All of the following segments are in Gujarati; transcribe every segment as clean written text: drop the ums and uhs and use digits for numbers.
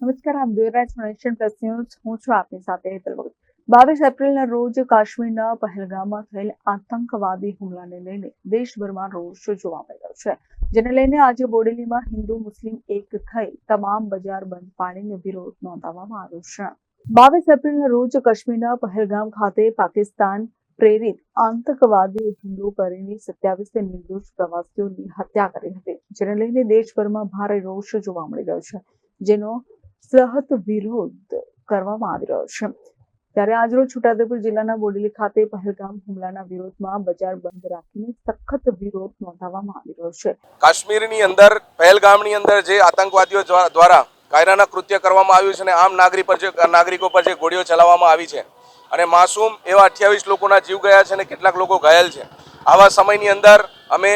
નમસ્કાર, આપ જોઈ રહ્યા છો નેશન પ્લસ ન્યૂઝ. હું છું આપની સાથે હેતલ ભગત. 22 એપ્રિલના રોજ કાશ્મીરના પહેલગામમાં થયેલ આતંકવાદી હુમલાને લઈને દેશભરમાં રોષ જોવા મળી રહ્યો છે, જેને લઈને આજે બોડેલીમાં હિન્દુ મુસ્લિમ એક થઈ તમામ બજાર બંધ પાડીને વિરોધ નોંધાવવામાં આવ્યો છે. 22 એપ્રિલના રોજ કાશ્મીરના પહેલગામ ખાતે પાકિસ્તાન પ્રેરિત આતંકવાદીઓ હુમલો કરીને 27 નિર્દોષ પ્રવાસીઓની હત્યા કરી હતી, જેને લઈને દેશભરમાં ભારે રોષ જોવા મળી રહ્યો છે, જેનો સખત વિરોધ કરવામાં આવી રહ્યો છે. ત્યારે આજરોજ છોટાઉદેપુર જિલ્લાના બોડેલી ખાતે પહેલગામ હુમલાના વિરોધમાં બજાર બંધ રાખીને સખત વિરોધ નોંધાવવામાં આવી રહ્યો છે. કાશ્મીરની અંદર પહેલગામની અંદર જે આતંકવાદીઓ દ્વારા કાયરાના કૃત્ય કરવામાં આવ્યું છે અને આમ નાગરિકો પર જે ગોળીઓ ચલાવવામાં આવી છે અને માસૂમ એવા 28 લોકોના જીવ ગયા છે અને કેટલાક લોકો ઘાયલ છે. આવા સમયની અંદર અમે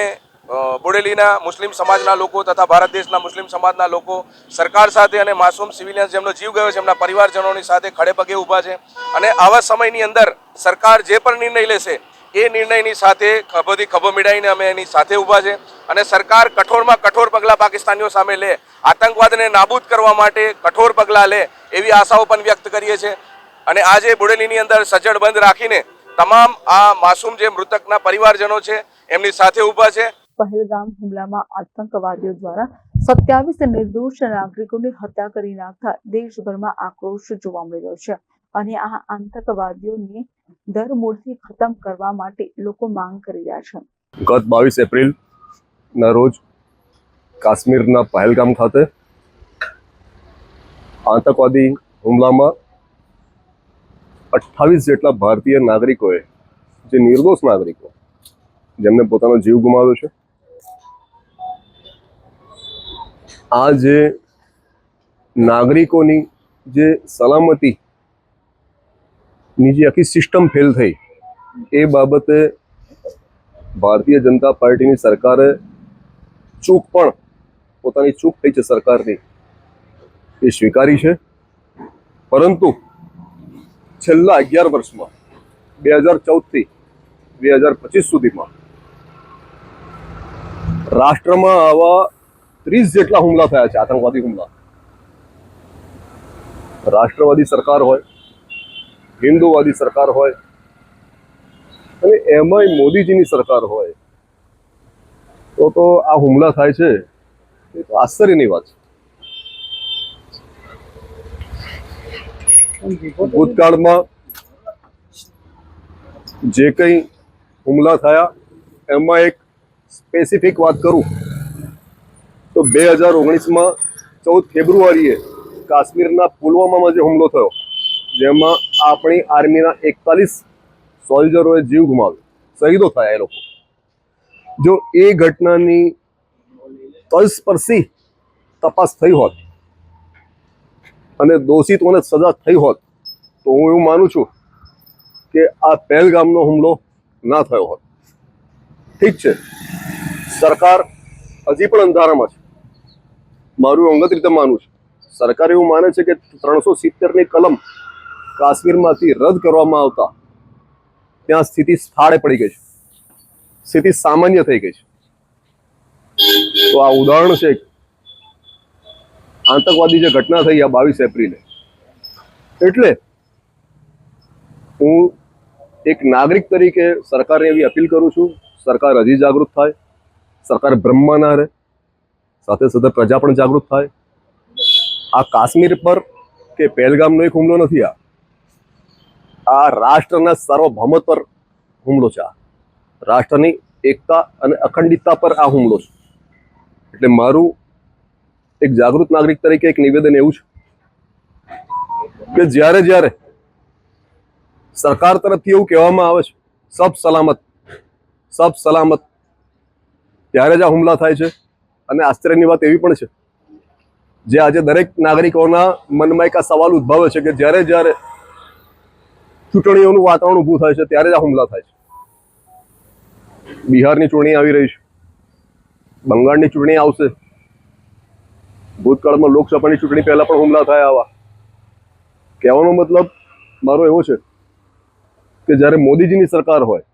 બોડેલીના મુસ્લિમ સમાજના લોકો તથા ભારત દેશના મુસ્લિમ સમાજના લોકો સરકાર સાથે અને માસૂમ સિવિલિયન્સ જેમનો જીવ ગયો છે એમના પરિવારજનોની સાથે ખડે પગે ઊભા છે. અને આવા સમયની અંદર સરકાર જે પણ નિર્ણય લેશે એ નિર્ણયની સાથે ખભોથી ખભો મિલાવીને અમે એની સાથે ઊભા છે. અને સરકાર કઠોરમાં કઠોર પગલાં પાકિસ્તાનીઓ સામે લે, આતંકવાદને નાબૂદ કરવા માટે કઠોર પગલાં લે એવી આશાઓ પણ વ્યક્ત કરીએ છીએ. અને આજે બોડેલીની અંદર સજ્જડ બંધ રાખીને તમામ આ માસૂમ જે મૃતકના પરિવારજનો છે એમની સાથે ઊભા છે. પહેલગામ હુમલામાં આતંકવાદીઓ દ્વારા 27 નિર્દોષ નાગરિકોની હત્યા કરી નાખતા દેશભરમાં આક્રોશ જોવા મળી રહ્યો છે અને આ આતંકવાદીઓને ધરમૂળથી ખતમ કરવા માટે લોકો માંગ કરી રહ્યા છે. ગત 22 એપ્રિલના રોજ કાશ્મીરના પહેલગામ ખાતે આતંકવાદી હુમલામાં 28 જેટલા ભારતીય નાગરિકોએ, જે નિર્દોષ નાગરિકો જેમને પોતાનો જીવ ગુમાવ્યો છે, આ જે નાગરિકોની જે સલામતીની જે આખી સિસ્ટમ ફેલ થઈ એ બાબતે ભારતીય જનતા પાર્ટીની સરકારે પોતાની ચૂક થઈ છે સરકારની, એ સ્વીકારી છે. પરંતુ છેલ્લા 11 વર્ષમાં 2014થી 2025 સુધીમાં રાષ્ટ્રમાં આવા 30 જેટલા હુમલા થયા છે, આતંકવાદી હુમલા. રાષ્ટ્રવાદી સરકાર હોય, હિન્દુવાદી સરકાર હોય અને એમાંય મોદીજીની સરકાર હોય તો આ હુમલા થાય છે એ તો આશ્ચર્યની વાત છે. ભૂતકાળમાં જે કંઈ હુમલા થયા એમાં એક સ્પેસિફિક વાત કરું તો 2019માં 14 ફેબ્રુઆરીએ કાશ્મીરના પુલવામામાં જે હુમલો થયો, જેમાં આપણી આર્મીના 41 સોલ્જરોએ જીવ ગુમાવ્યો, શહીદો થયા એ લોકો. જો એ ઘટનાની તલસ્પર્શી તપાસ થઈ હોત અને દોષિતોને સજા થઈ હોત તો હું એવું માનું છું કે આ પહેલગામનો હુમલો ના થયો હોત. ઠીક છે, સરકાર હજી પણ અંધારામાં છે. મારું અંગત રીતે માનવું છે, સરકાર એવું માને છે કે 370ની કલમ કાશ્મીરમાંથી રદ કરવામાં આવતા ત્યાં સ્થિતિ સ્થાળે પડી ગઈ છે, સ્થિતિ સામાન્ય થઈ ગઈ છે. તો આ ઉદાહરણ છે આતંકવાદી જે ઘટના થઈ આ 22 એપ્રિલે. એટલે હું એક નાગરિક તરીકે સરકારને એવી અપીલ કરું છું, સરકાર હજી જાગૃત થાય, સરકાર બ્રહ્મા ના રહે, સાથે સાથે પ્રજા પણ જાગૃત થાય. આ કાશ્મીર પર કે પહેલગામનો એક હુમલો નથી, આ રાષ્ટ્રના સાર્વભૌમત્વ પર હુમલો છે. આ રાષ્ટ્રની એકતા અને અખંડિતતા પર આ હુમલો છે. એટલે મારું એક જાગૃત નાગરિક તરીકે એક નિવેદન એવું છે કે જ્યારે સરકાર તરફથી એવું કહેવામાં આવે છે સબ સલામત, ત્યારે જ આ હુમલા થાય છે. અને આશ્ચર્યની વાત એવી પણ છે, જે આજે દરેક નાગરિકોના મનમાં એક આ સવાલ ઉદ્ભવે છે કે જ્યારે ચૂંટણીઓનું વાતાવરણ ઊભું થાય છે ત્યારે જ આ હુમલા થાય છે. બિહારની ચૂંટણી આવી રહી છે, બંગાળની ચૂંટણી આવશે, ભૂતકાળમાં લોકસભાની ચૂંટણી પહેલા પણ હુમલા થયા. આવા કહેવાનો મતલબ મારો એવો છે કે જ્યારે મોદીજીની સરકાર હોય,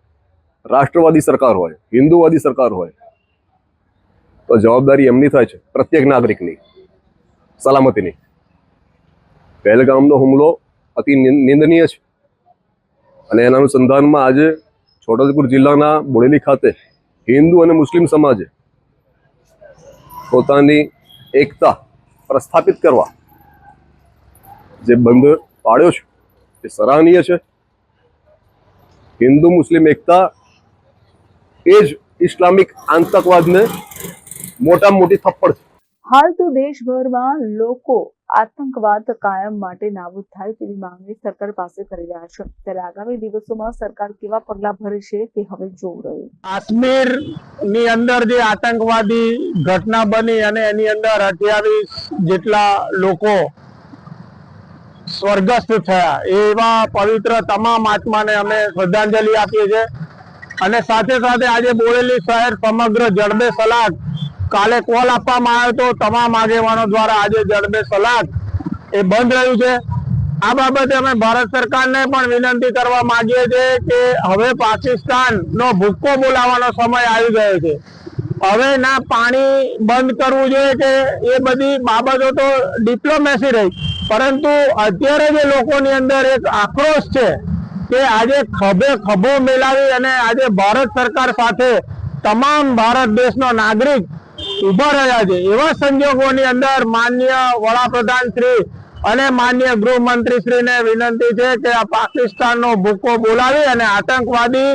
રાષ્ટ્રવાદી સરકાર હોય, હિન્દુવાદી સરકાર હોય, તો જવાબદારી એમની થાય છે પ્રત્યેક નાગરિકની સલામતીની. પહેલગામનો હુમલો અતિ નિંદનીય છે અને એના અનુસંધાનમાં આજે છોટાઉદેપુર જિલ્લાના બોડેલી ખાતે હિન્દુ અને મુસ્લિમ સમાજે પોતાની એકતા પ્રસ્થાપિત કરવા જે બંધ પાડ્યો છે એ સરાહનીય છે. હિન્દુ મુસ્લિમ એકતા એ જ ઇસ્લામિક આતંકવાદને મોટામાં મોટી થપ્પડ છે. હાલ તો દેશભરમાં લોકો આતંકવાદ કાયમ માટે નાબૂદ થાય તેવી માંગણી સરકાર પાસે કરી રહ્યા છે. ત્યારે આગામી દિવસોમાં સરકાર કેવા પગલાં ભરે છે તે હવે જોવું રહ્યું. કાશ્મીર ની અંદર જે આતંકવાદી ઘટના બની અને એની અંદર 28 જેટલા લોકો સ્વર્ગસ્થ થયા, એવા પવિત્ર તમામ આત્માને અમે શ્રદ્ધાંજલિ આપીએ છીએ. અને સાથે સાથે આજે બોડેલી શહેર સમગ્ર જડબે સલાક, કાલે કોલ આપવામાં આવ્યો તો તમામ આગેવાનો દ્વારા આજે જડબે સલાક એ બંધ રહ્યું છે. આ બાબતે અમે ભારત સરકારને પણ વિનંતી કરવા માંગીએ છીએ કે હવે પાકિસ્તાનનો ભૂક્કો બોલાવવાનો સમય આવી ગયો છે. હવે ના પાણી બંધ કરવું જોઈએ કે એ બધી બાબતો તો ડિપ્લોમેસી રહી, પરંતુ અત્યારે જે લોકોની અંદર એક આક્રોશ છે કે આજે ખભે ખભો મિલાવી અને આજે ભારત સરકાર સાથે તમામ ભારત દેશનો નાગરિક ઉભા રહ્યા છે. એવા સંજોગોની અંદર માનનીય વડાપ્રધાન શ્રી અને માનનીય ગૃહમંત્રી શ્રીને વિનંતી છે કે આ પાકિસ્તાનનો ભૂક્કો બોલાવી અને આતંકવાદી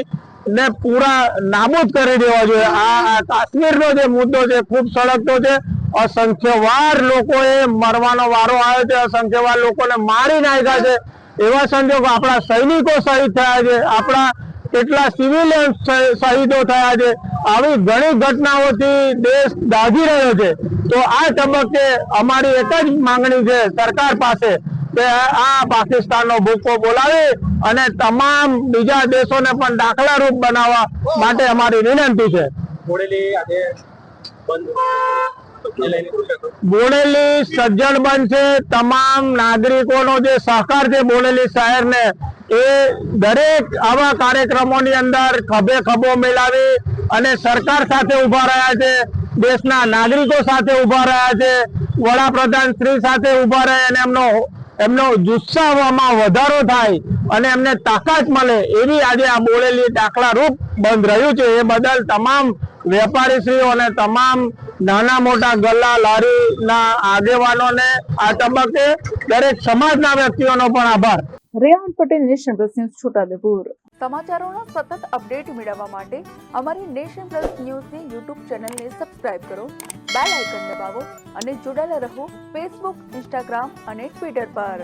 ને પૂરા નાબૂદ કરી દેવા જોઈએ. આ કાશ્મીરનો જે મુદ્દો છે ખૂબ સળગતો છે. અસંખ્ય વાર લોકોએ મરવાનો વારો આવ્યો છે, અસંખ્ય વાર લોકોને મારી નાખ્યા છે. એવા સંજોગો આપણા સૈનિકો શહીદ થયા છે, આપણા કેટલા સિવિલિયન શહીદો થયા છે. આવી ઘણી ઘટનાઓથી દેશ દાઝી રહ્યો છે. તો આ તબક્કે અમારી એક જ માંગણી છે સરકાર પાસે કે આ પાકિસ્તાનનો ભૂક્કો બોલાવી અને તમામ બીજા દેશોને પણ દાખલારૂપ બનાવવા માટે અમારી વિનંતી છે. બોડેલી સજ્જડ બનશે. તમામ નાગરિકોનો જે સહકાર છે બોડેલી શહેરને, એ દરેક આવા કાર્યક્રમોની અંદર ખભે ખભો મિલાવી અને સરકાર સાથે ઉભા રહ્યા છે, દેશના નાગરિકો સાથે ઉભા રહ્યા છે, વડાપ્રધાન શ્રી સાથે ઉભા રહે અને એમનો જુસ્સામાં વધારો થાય અને એમને તાકાત મળે એવી આજે આ બોડેલી દાખલારૂપ બંધ રહ્યું છે. એ બદલ તમામ વેપારીશ્રીઓ અને તમામ નાના મોટા ગલ્લા લારીના આગેવાનોને આ તબક્કે દરેક સમાજના વ્યક્તિઓનો પણ આભાર. Rehan Patel, nation plus news, Chhota Udepur. સમાચારોના સતત અપડેટ મેળવવા માટે અમારી નેશન પ્લસ ન્યૂઝની યુટ્યુબ ચેનલને સબસ્ક્રાઇબ કરો, બેલ આઇકન દબાવો અને જોડાયેલા રહો ફેસબુક, ઇન્સ્ટાગ્રામ અને ટ્વિટર પર.